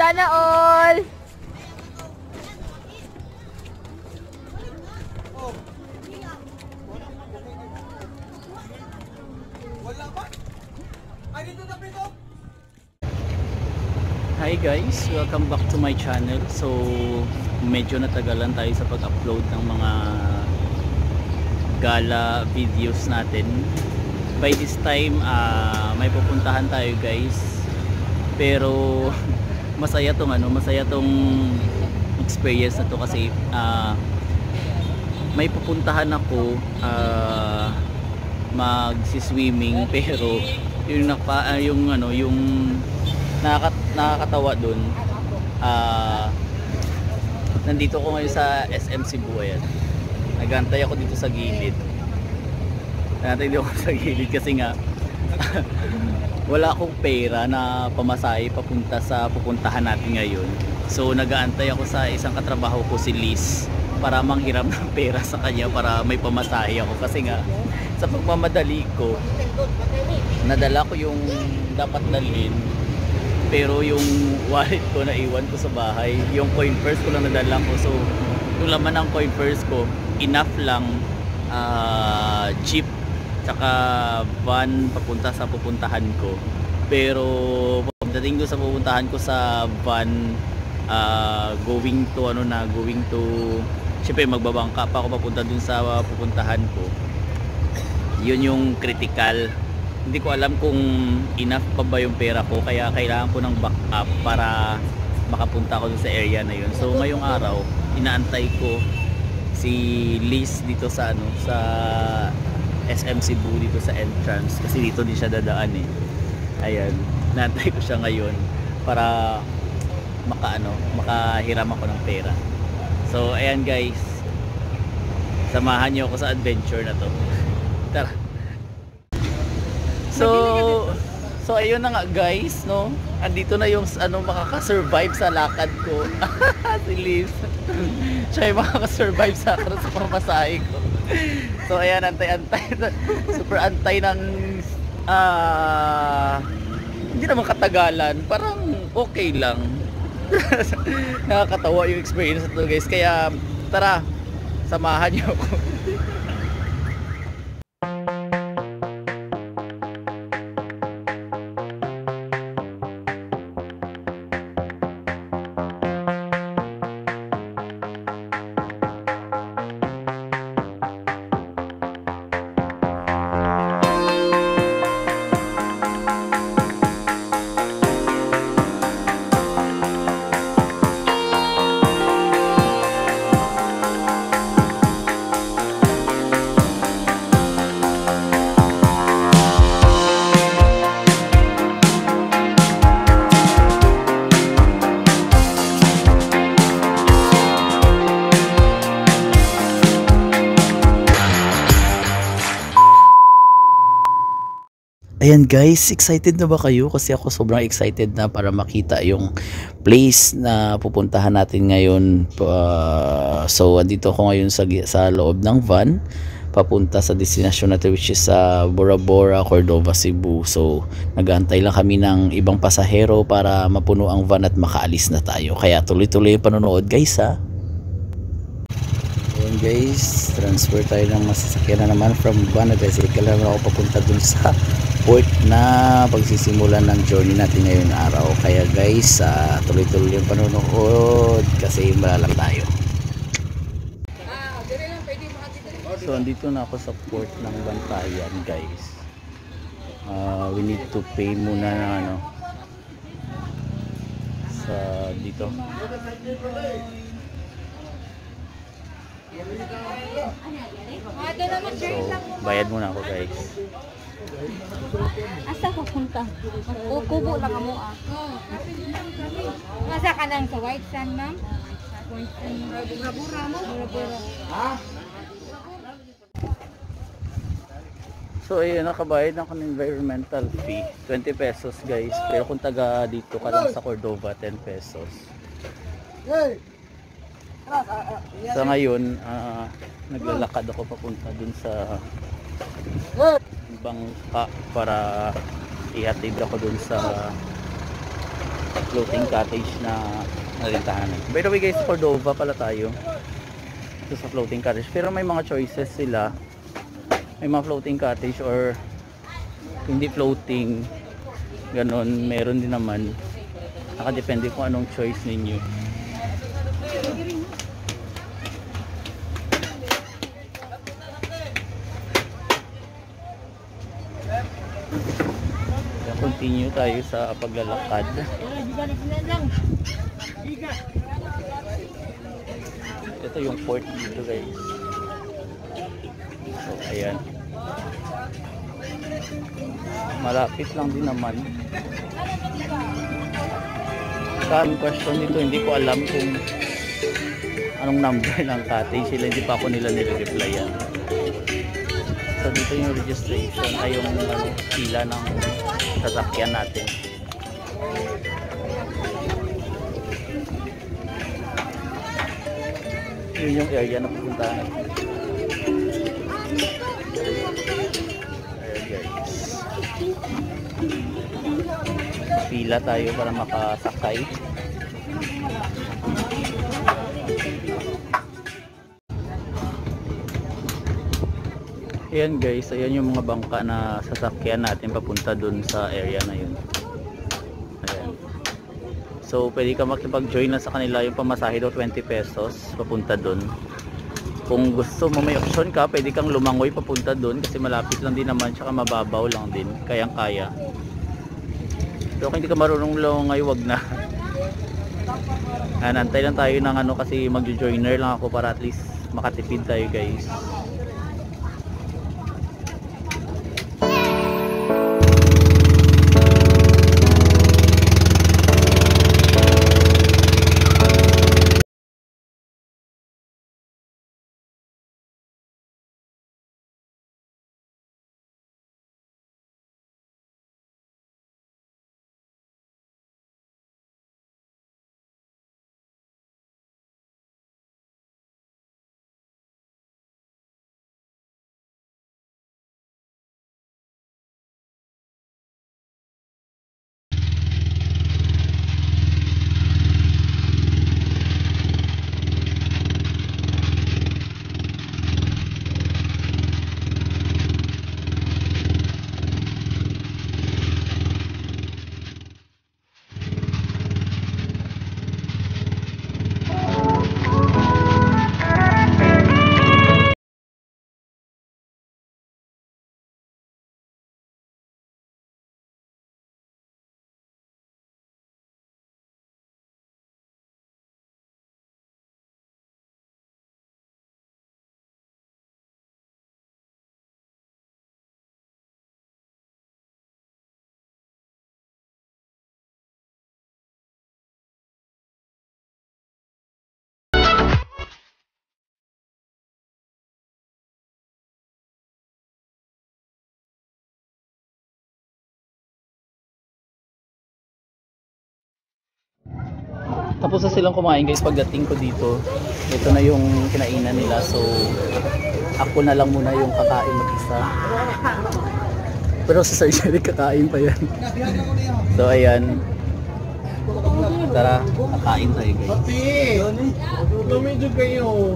Sana all! Hi guys, welcome back to my channel. So medyo natagalan tayo sa pag-upload ng mga gala videos natin. By this time may pupuntahan tayo guys, pero masaya tong experience na to kasi may pupuntahan ako magsi-swimming, pero yung nakakatawa dun, nandito ko ngayon sa SM Cebu. Ayan, nagantay ako dito sa gilid. Kasi nga wala akong pera na pamasahe papunta sa pupuntahan natin ngayon. So nagaantay ako sa isang katrabaho ko, si Liz, para manghiram ng pera sa kanya para may pamasahe ako. Kasi nga sa pagmamadali ko, nadala ko yung dapat dalhin, pero yung wallet ko naiwan ko sa bahay. Yung coin purse ko lang nadala ko. So yung laman ng coin purse ko enough lang jeep tsaka van papunta sa pupuntahan ko. Pero pagdating ko sa pupuntahan ko sa van, going to syempre magbabangka pa ako papunta dun sa pupuntahan ko. Yun yung critical. Hindi ko alam kung enough pa ba yung pera ko, kaya kailangan ko ng backup para makapunta ako dun sa area na yun. So ngayong araw inaantay ko si Liz dito sa sa SM Cebu, dito sa entrance, kasi dito din siya dadaan eh. Ayan, inaantay ko siya ngayon para makahiram ako ng pera. So ayan guys, samahan niyo ako sa adventure na to. Tara. So ayun na nga guys, no? Andito na yung makaka-survive sa lakad ko. Si Liz. Siya yung makaka-survive sa akin sa pamasahe ko. So ayan, antay-antay. Super antay ng hindi naman katagalan, parang okay lang. Nakakatawa yung experience na to guys. Kaya tara, samahan niyo ako. Ayan guys, excited na ba kayo? Kasi ako sobrang excited na para makita yung place na pupuntahan natin ngayon. So andito ako ngayon sa loob ng van papunta sa destination natin, which is sa Bora Bora, Cordova, Cebu. So nag-aantay lang kami ng ibang pasahero para mapuno ang van at makaalis na tayo. Kaya tuloy-tuloy yung panonood guys ha. Ayan guys, transfer tayo ng masasakyan na naman from van. Nag-cycle naman ako papunta dun sa port na pagsisimulan ng journey natin ngayong araw. Kaya guys, tuloy-tuloy yung panonood kasi malalang tayo. So andito na ako sa port ng Bantayan guys. We need to pay muna ng sa dito. So bayad muna ako guys. Asa ko punta? Kubo lang mo Asa ka nang sa White Sand, ma'am? White Sand. Bura mo? Bura. Ha? So ayun, nakabayad ako ng environmental fee, 20 pesos guys. Pero kung taga dito ka lang sa Cordova, 10 pesos. So ngayon, naglalakad ako papunta dun sa bangka para ihatid ako dun sa floating cottage na nalintahan. By the way guys, Cordova pala tayo. Ito sa floating cottage. Pero may mga choices sila. May mga floating cottage or hindi floating. Ganon, meron din naman. Nakadepende kung anong choice ninyo. Continue tayo sa paglalakad. Ito yung port dito guys. So ayan. Malapit lang din naman. Ang question dito, hindi ko alam kung anong number ng cottage sila, hindi pa ako nila nire-replyan. So dito yung registration ay yung pila ng sasakyan natin. Yun yung area na pupuntahan natin. Ayan guys. Pila tayo para makasakay. Ayan guys, ayan yung mga bangka na sasakyan natin papunta dun sa area na yun. Ayan. So pwede ka makipag-join na sa kanila, yung pamasahe daw 20 pesos papunta dun. Kung gusto mo, may option ka, pwede kang lumangoy papunta dun kasi malapit lang din naman, tsaka mababaw lang din, kayang kaya. Pero kung hindi ka marunong lumangoy, wag na. Antay lang tayo ng ano kasi mag-joiner lang ako para at least makatipid tayo guys. Tapos na silang kumain guys pagdating ko dito. Ito na yung kinainan nila. So ako na lang muna yung kakain mag-isa. Pero sa Sir Jerry kakain pa yan. So ayan. Tara, kakain tayo guys. Pati! Medyo kayo.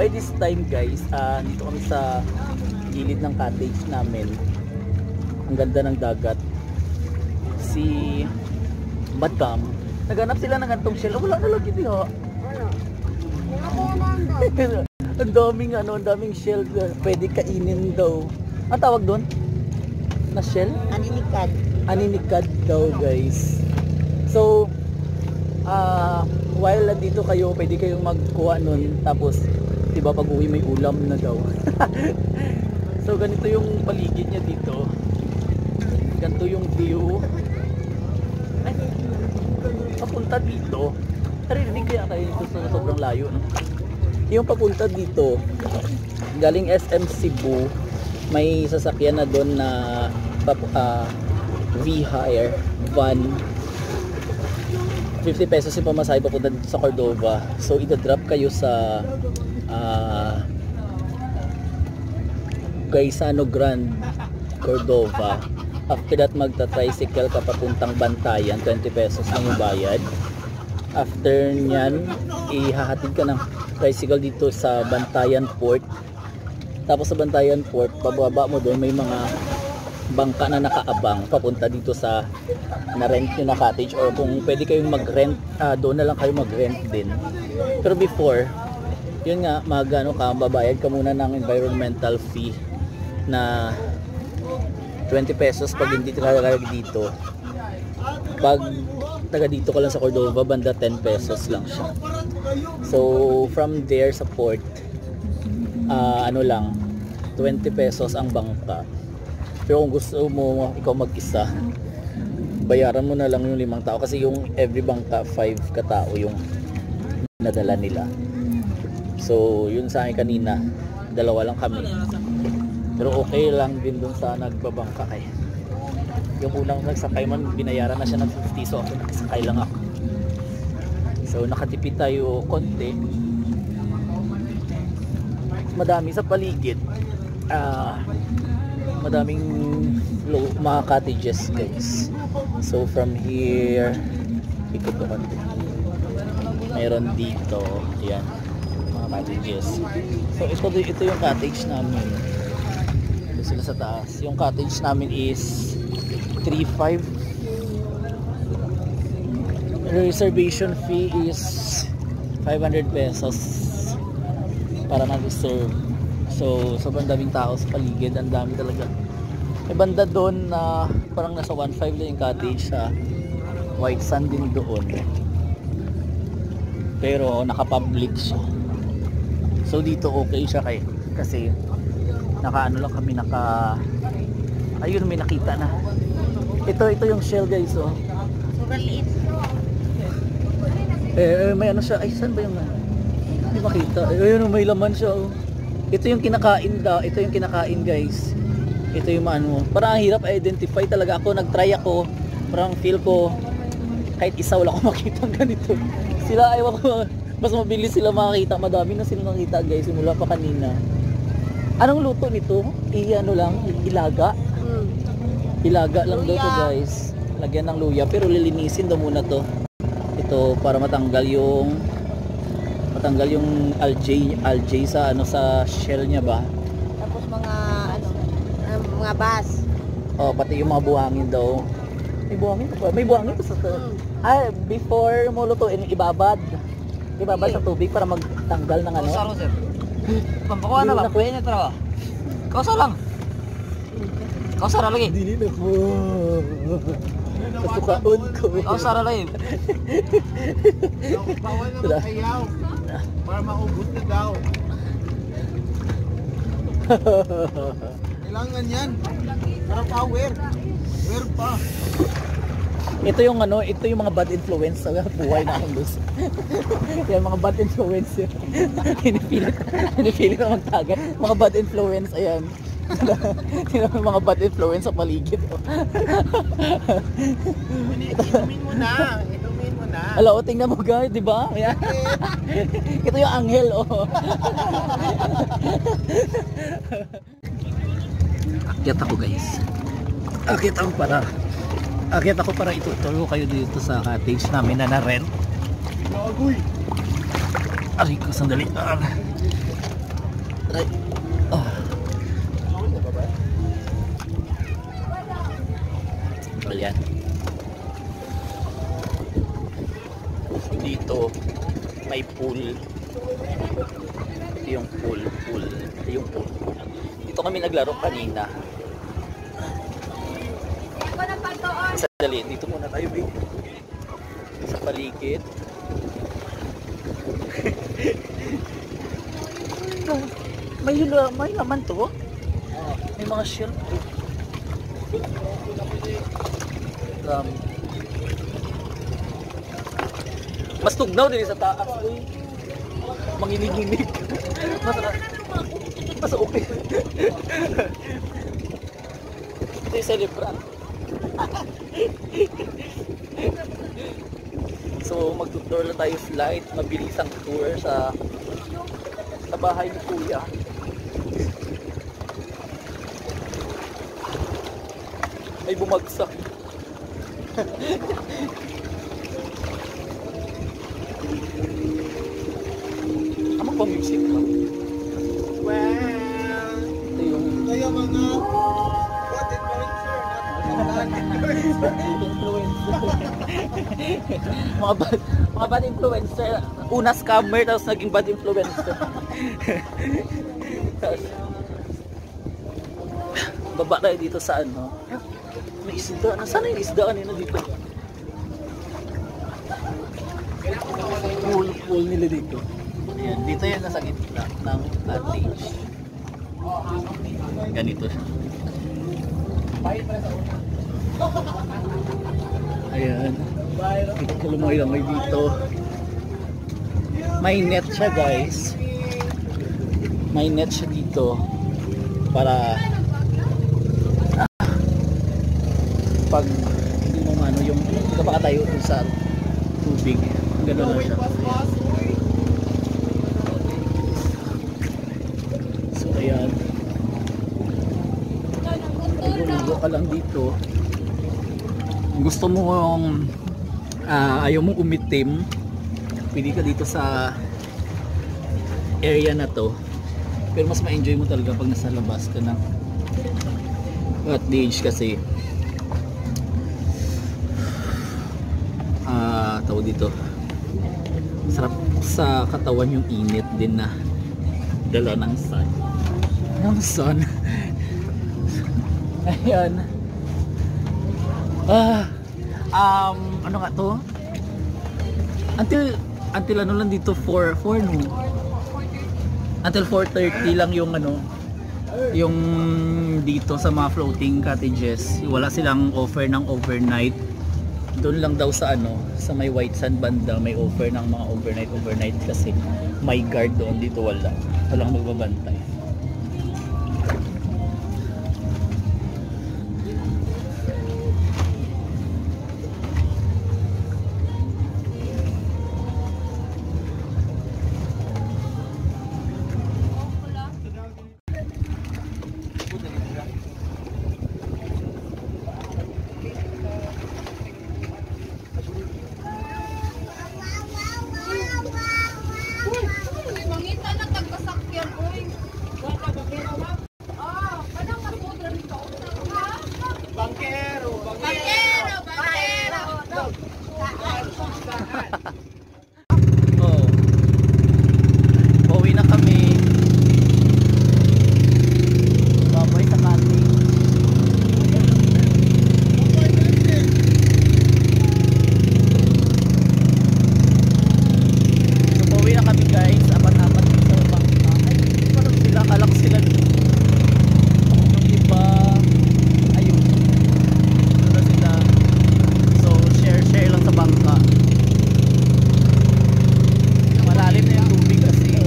By this time guys, dito kami sa gilid ng cottage namin. Ang ganda ng dagat. Si Madam, naghanap sila ng gantong shell. Wala na lang hindi ha. Ang daming ang daming shell na pwede kainin daw. Ang tawag doon? Na shell? Aninikad. Aninikad daw, guys. So, while nandito kayo, pwede kayong magkuha nun. Tapos, diba pag uwi may ulam na daw. So, ganito yung paligid niya dito. Ganito yung view. Ay, papunta dito. Narinig kaya kayo dito sa sobrang layo, no? Yung papunta dito, galing SM Cebu, may sasakyan na doon na V-Hire van. 50 pesos yung pamasahe papunta dito sa Cordova. So ida-drop kayo sa Gaisano Grande, Cordova. After that magta-tricycle ka papuntang Bantayan, 20 pesos lang yung bayad. After nyan, ihahatid ka ng tricycle dito sa Bantayan Port. Tapos sa Bantayan Port, pababa mo doon, may mga bangka na nakaabang papunta dito sa na-rent nyo na cottage, or kung pwede kayong mag-rent, doon na lang kayo mag-rent din. Pero before, yun nga, babayad ka muna ng environmental fee na 20 pesos pag hindi ka dito. Pag taga dito ka lang sa Cordova, banda 10 pesos lang siya. So from there sa port, 20 pesos ang bangka. Pero kung gusto mo ikaw mag-isa, bayaran mo na lang yung 5 tao, kasi yung every bangka 5 katao yung nadala nila. So yun sa akin kanina, 2 lang kami. Pero okay lang din dun sa nagbabangka kay. Yung unang nagsakay man, binayaran na siya ng 50, so ako nagsakay lang ako. So nakatipid tayo konti. Madami sa paligid. Madaming mga cottages, guys. So from here, ikot ko konti. Mayroon dito, yan, mga cottages. So ito yung cottage namin. Ito sila sa taas. Yung cottage namin is 3.5. Reservation fee is 500 pesos para mag-reserve. So sobrang daming tao sa paligid, ang dami talaga. May banda doon na parang nasa 1.5 lang yung cottage, sa White Sand din doon. Pero naka-public siya. So dito okay siya kasi naka-ano lang kami, ayun, may nakita na. Ito yung shell, guys, oh. Sobrang liit. May ano siya. Ay, saan ba yung hindi makita. Ayun, may laman siya, oh. Ito yung kinakain Ito yung kinakain, guys. Ito yung parang ang hirap identify talaga. Nag-try ako. Parang feel ko kahit isa wala akong makita ganito. Sila, ayaw ko. Mas mabilis sila makakita. Madami na sila nakita, guys. Simula pa kanina. Anong luto nito? Ilaga. Ilaga lang daw to, guys. Lagyan ng luya, pero lilinisin daw muna to. Ito para matanggal yung algae sa sa shell niya ba. Tapos mga bass. Oh, pati yung mga buhangin daw. May buhangin pa sa to. Before mo lutuin, ibabad sa tubig para magtanggal ng ano. Saro, sir. Pampakuha na ba? Kuya niya trabaho. Kausa lang. Kausa lagi. Dili na po. Kasukaon ko. Kausa lagi. Bawal na makayaw. Para maubos na daw. Kailangan yan. Para power. Power pa. Ito yung mga bad influence sa buhay na akong gusto. Yan, mga bad influence yun. Hinipilit na magtagat. Mga bad influence, ayan. Mga bad influence sa paligid. Inumin mo na. Ala, tingnan mo, guys, di ba? Ayan. Ito yung anghel, oh. Akyat ako, guys. Akyat ako para ituturo kayo dito sa cottage namin na na-rent. Aray ko, sandali. Aray. Ayan. Dito may pool. yung pool. Yung pool. Dito kami naglaro kanina. Sadali, dito muna tayo, babe. Sa paligid. May laman to. May mga shell. Mas tugnaw din sa taas. Manginig-inig. Mas okay. Ito yung celebrant. So magtutour na tayo flight. Mabilis ang tour sa bahay ni Kuya. May bumagsak. Amang pa music lang. Well, Ito yung kaya mga bad influencer, mga bad influencer. Una scammer tapos naging bad influencer. Tapos, baba tayo dito sa ano. May isda. Nasaan yung isda kanina dito? Pool nila dito. Ayan, dito yan nasa gitna ng cottage. Ganito siya. Ayan. Lumoy-lamoy dito. May net siya, guys. May net siya dito para pag hindi mo ano yung kapakatayo dun sa tubig, gano'n na siya. So ayan, ligo ka lang dito. Kung gusto mo yung ayaw mong umitim, pili ka dito sa area na to, pero mas ma-enjoy mo talaga pag nasa labas ka ng cottage kasi tawag dito, sarap sa katawan yung init din na dala ng sun. Ayan. Ano nga to? Until ano lang dito 4 no? Until 4:30 lang yung ano, yung dito sa mga floating cottages. Wala silang offer ng overnight. Doon lang daw sa ano, sa may White Sand banda may offer ng mga overnight kasi may guard doon. Dito walang magbabantay. Oh. Pauwi na kami. Babay sa cottage. So pauwi na kami, guys. Apat-apat dito sa bangka. Ay, parang sila. Akala ko sila yung iba. Ayun. Dito na sila. So share lang sa bangka. Malalim na yung tubig kasi.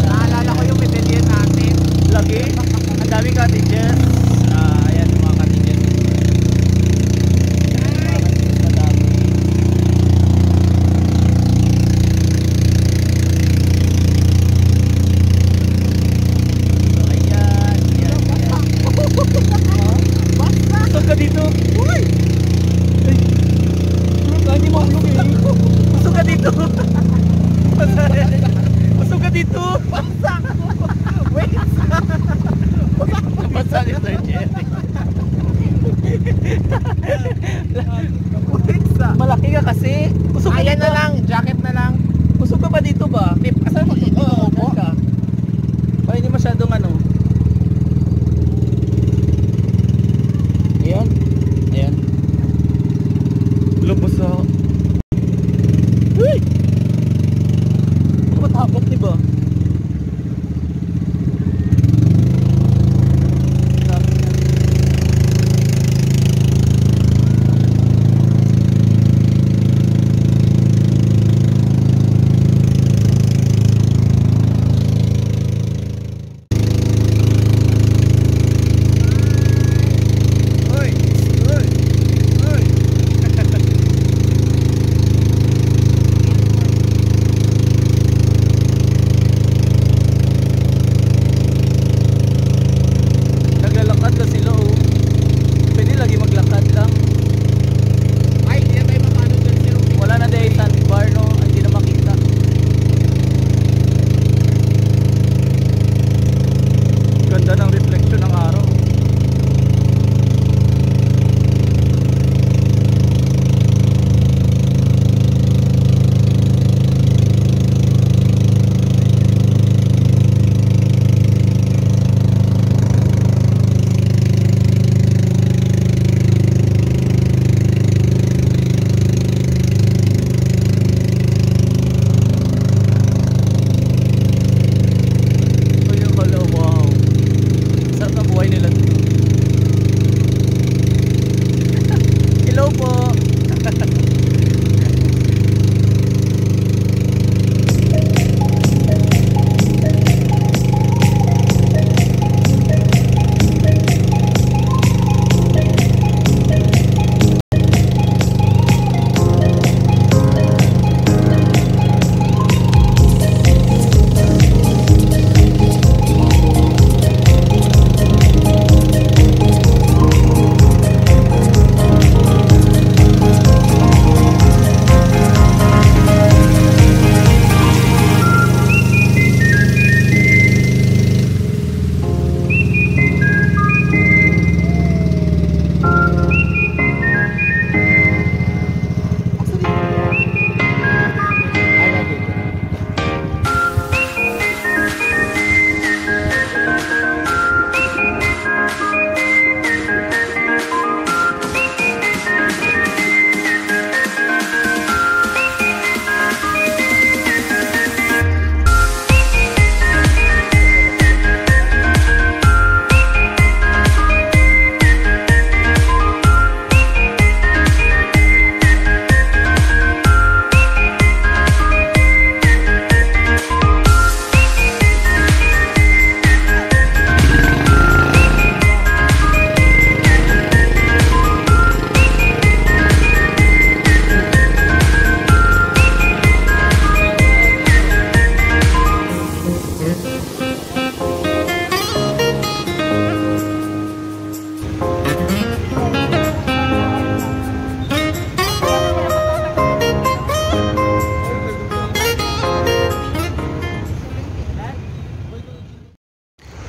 naalala ko yung medallion natin. Lagi? Ang daming cottages. Ayan yung mga cottages. Madami. So ayan. Busog ka dito. Uy! Hindi mo hulog eh. Busog ka dito. Busog ka dito. Pasak. Wait. Pasak ni Sir Jerry. Wait. Malaki ka kasi. Kusog ka Ayan dito. na lang, jacket na lang. Kusog ka ba dito ba? Tip, asan mo? Oo, Saan ka? Para hindi masyadong ano. Ayan. Ayan. Lubos ako. Uy! Ba't habat, diba? Uy! Uy! Uy! Naglalakad na sila oh. Pwede lagi maglakad lang. Ay, hindi na tayo makano dyan sir. Wala na dahil sandbar no. Ay, hindi na makita. Ganda ng reflection ng araw. Ay, akala, wow. Sarap na buhay nila dito. Hello po.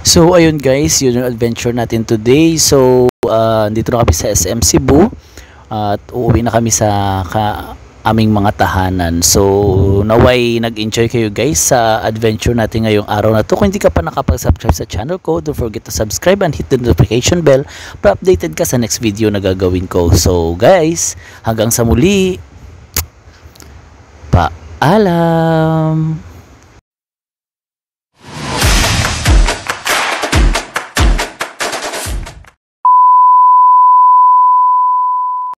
So ayun guys, yun yung adventure natin today. So dito na kami sa SM Cebu at uuwi na kami sa aming mga tahanan. So naway nag-enjoy kayo guys sa adventure natin ngayong araw na to. Kung hindi ka pa nakapag-subscribe sa channel ko, don't forget to subscribe and hit the notification bell para updated ka sa next video na gagawin ko. So guys, hanggang sa muli. Paalam.